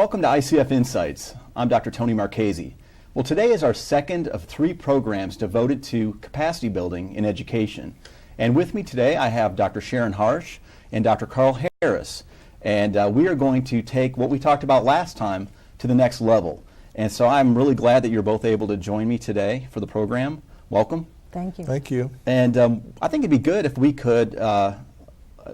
Welcome to ICF Insights. I'm Dr. Tony Marchese. Well, today is our second of 3 programs devoted to capacity building in education. And with me today I have Dr. Sharon Harsh and Dr. Carl Harris. And we are going to take what we talked about last time to the next level. And so I'm really glad that you're both able to join me today for the program. Welcome. Thank you. Thank you. And I think it'd be good if we could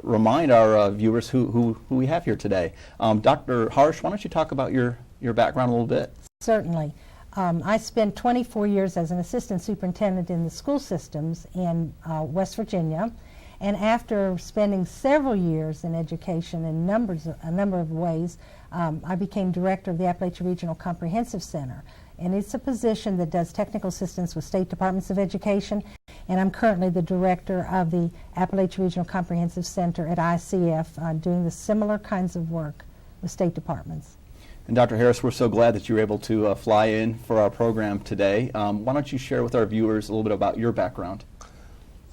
remind our viewers who we have here today. Dr. Harsh, why don't you talk about your background a little bit? Certainly. I spent 24 years as an assistant superintendent in the school systems in West Virginia, and after spending several years in education in a number of ways, I became director of the Appalachia Regional Comprehensive Center. And it's a position that does technical assistance with state departments of education, and I'm currently the director of the Appalachia Regional Comprehensive Center at ICF, doing the similar kinds of work with state departments. And Dr. Harris, we're so glad that you were able to fly in for our program today. Why don't you share with our viewers a little bit about your background?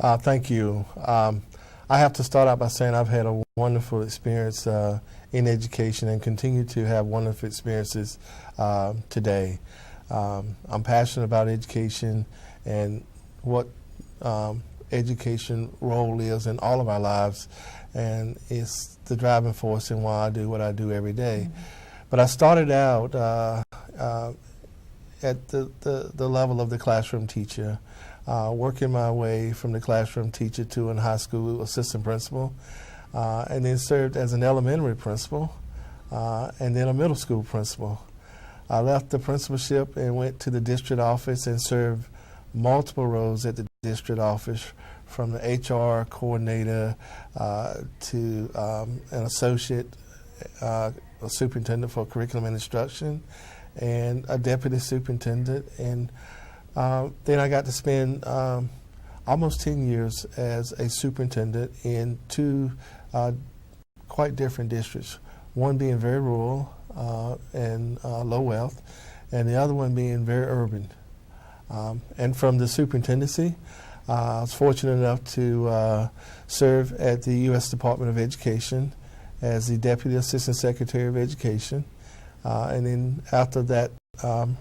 Thank you. I have to start out by saying I've had a wonderful experience in education and continue to have wonderful experiences today. I'm passionate about education and what education role is in all of our lives, and it's the driving force in why I do what I do every day. Mm-hmm. But I started out at the level of the classroom teacher, working my way from the classroom teacher to a high school assistant principal, and then served as an elementary principal, and then a middle school principal. I left the principalship and went to the district office and served multiple roles at the district office, from the HR coordinator to an associate a superintendent for curriculum and instruction, and a deputy superintendent. And then I got to spend almost 10 years as a superintendent in 2 quite different districts, one being very rural and low wealth, and the other one being very urban. And from the superintendency, I was fortunate enough to serve at the U.S. Department of Education as the Deputy Assistant Secretary of Education. And then after that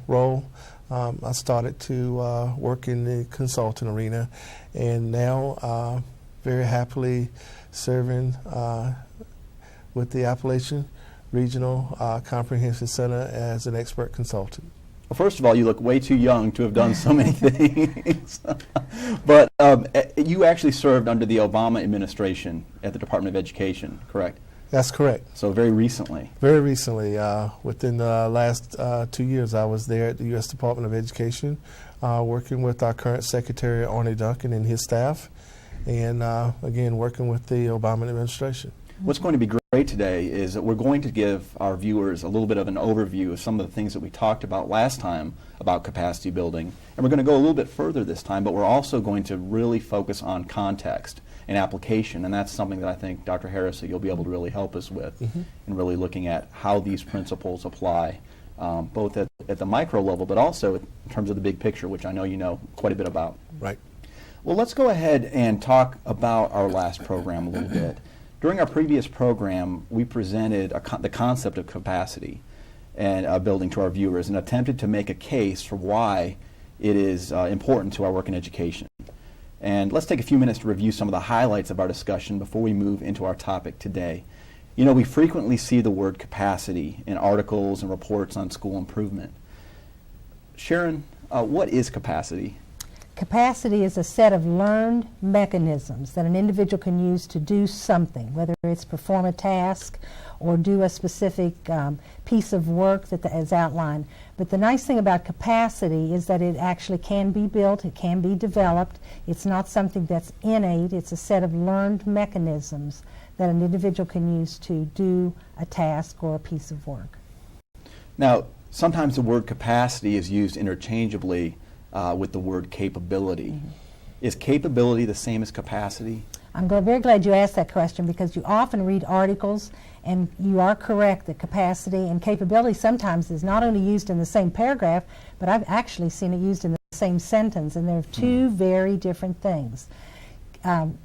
role, I started to work in the consulting arena, and now very happily serving with the Appalachian Regional Comprehensive Center as an expert consultant. Well, first of all, you look way too young to have done so many things. But you actually served under the Obama administration at the Department of Education, correct? That's correct. So very recently. Very recently. Within the last 2 years, I was there at the U.S. Department of Education, working with our current Secretary, Arnie Duncan, and his staff, and again, working with the Obama administration. What's going to be great today is that we're going to give our viewers a little bit of an overview of some of the things that we talked about last time about capacity building. And we're going to go a little bit further this time, but we're also going to really focus on context and application. And that's something that I think, Dr. Harris, that you'll be able to really help us with in really looking at how these principles apply, both at the micro level, but also in terms of the big picture, which I know you know quite a bit about. Right. Well, let's go ahead and talk about our last program a little bit. During our previous program, we presented the concept of capacity and building to our viewers and attempted to make a case for why it is important to our work in education. And let's take a few minutes to review some of the highlights of our discussion before we move into our topic today. You know, we frequently see the word capacity in articles and reports on school improvement. Sharon, what is capacity? Capacity is a set of learned mechanisms that an individual can use to do something, whether it's perform a task or do a specific piece of work that is outlined. But the nice thing about capacity is that it actually can be built, it can be developed. It's not something that's innate, it's a set of learned mechanisms that an individual can use to do a task or a piece of work. Now, sometimes the word capacity is used interchangeably with the word capability. Is capability the same as capacity? I'm very glad you asked that question, because you often read articles, and you are correct that capacity and capability sometimes is not only used in the same paragraph, but I've actually seen it used in the same sentence, and they're 2 very different things.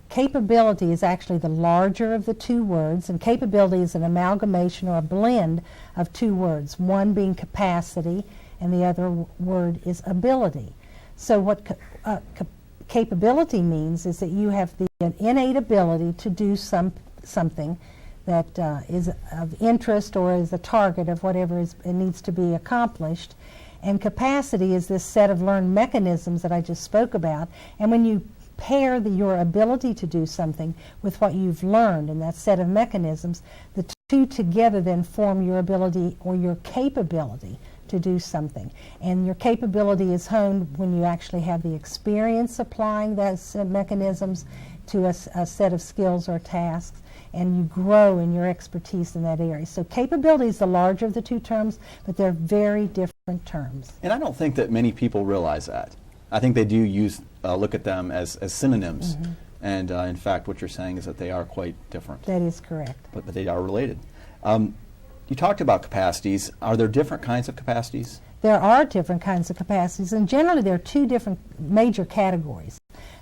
capability is actually the larger of the two words, and capability is an amalgamation or a blend of two words, one being capacity and the other word is ability. So what capability means is that you have the innate ability to do something that is of interest or is the target of whatever it needs to be accomplished. And capacity is this set of learned mechanisms that I just spoke about. And when you pair your ability to do something with what you've learned in that set of mechanisms, the two together then form your ability or your capability to do something. And your capability is honed when you actually have the experience applying those mechanisms to a set of skills or tasks, and you grow in your expertise in that area. So capability is the larger of the two terms, but they're very different terms. And I don't think that many people realize that. I think they do look at them as synonyms. Mm-hmm. And in fact, what you're saying is that they are quite different. That is correct. But they are related. You talked about capacities. Are there different kinds of capacities? There are different kinds of capacities, and generally there are two different major categories.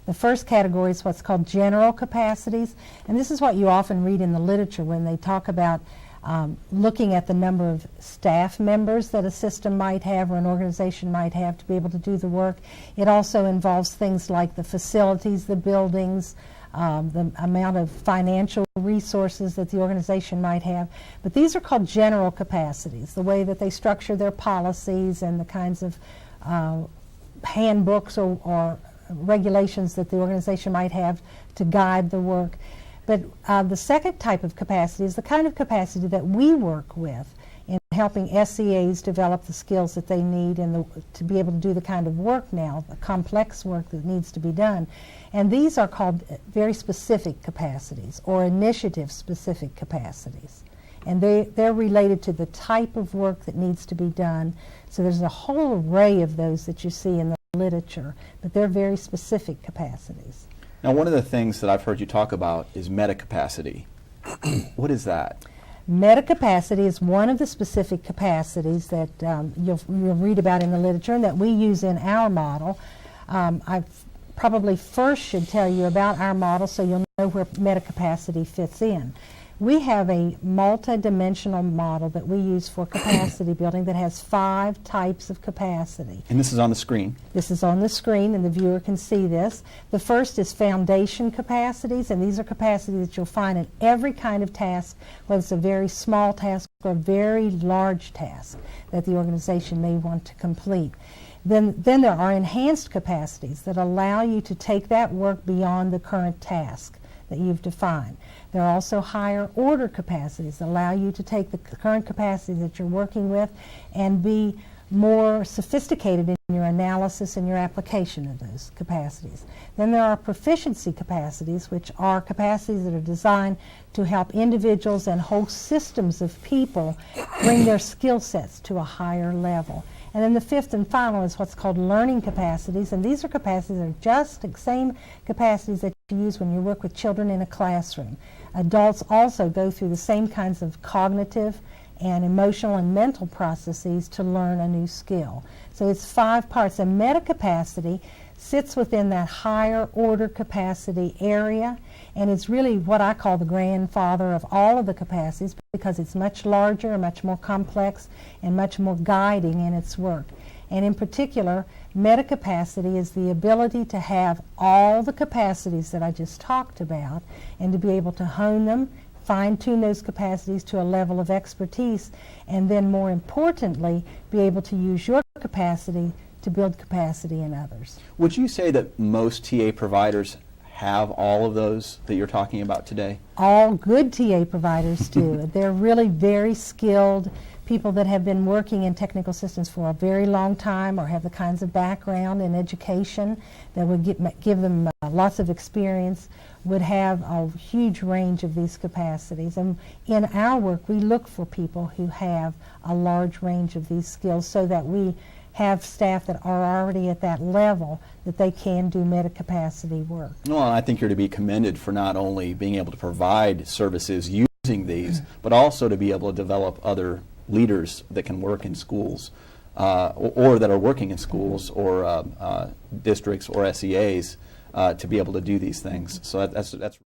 The first category is what's called general capacities, and this is what you often read in the literature when they talk about looking at the number of staff members that a system might have or an organization might have to be able to do the work. It also involves things like the facilities, the buildings, the amount of financial resources that the organization might have. But these are called general capacities, the way that they structure their policies and the kinds of handbooks or regulations that the organization might have to guide the work. But the second type of capacity is the kind of capacity that we work with in helping SEAs develop the skills that they need and to be able to do the kind of work now, the complex work that needs to be done. And these are called very specific capacities or initiative-specific capacities. And they're related to the type of work that needs to be done. So there's a whole array of those that you see in the literature, but they're very specific capacities. Now, one of the things that I've heard you talk about is metacapacity. What is that? Metacapacity is one of the specific capacities that you'll read about in the literature and that we use in our model. I probably first should tell you about our model so you'll know where metacapacity fits in. We have a multi-dimensional model that we use for capacity building that has 5 types of capacity. And this is on the screen. This is on the screen, and the viewer can see this. The first is foundation capacities, and these are capacities that you'll find in every kind of task, whether it's a very small task or a very large task that the organization may want to complete. Then there are enhanced capacities that allow you to take that work beyond the current task that you've defined. There are also higher order capacities that allow you to take the current capacity that you're working with and be more sophisticated in your analysis and your application of those capacities. Then there are proficiency capacities, which are capacities that are designed to help individuals and whole systems of people bring their skill sets to a higher level. And then the fifth and final is what's called learning capacities, and these are capacities that are just the same capacities that you use when you work with children in a classroom. Adults also go through the same kinds of cognitive and emotional and mental processes to learn a new skill. So it's 5 parts. And metacapacity sits within that higher order capacity area, and it's really what I call the grandfather of all of the capacities because it's much larger, much more complex, and much more guiding in its work. And in particular, metacapacity is the ability to have all the capacities that I just talked about and to be able to hone them, fine-tune those capacities to a level of expertise, and then more importantly, be able to use your capacity to build capacity in others. Would you say that most TA providers have all of those that you're talking about today? All good TA providers do. They're really very skilled people that have been working in technical systems for a very long time or have the kinds of background in education that would give them lots of experience, would have a huge range of these capacities. And in our work, we look for people who have a large range of these skills so that we have staff that are already at that level that they can do metacapacity work. Well, I think you're to be commended for not only being able to provide services using these, but also to be able to develop other leaders that can work in schools or that are working in schools or districts or SEAs to be able to do these things. So that's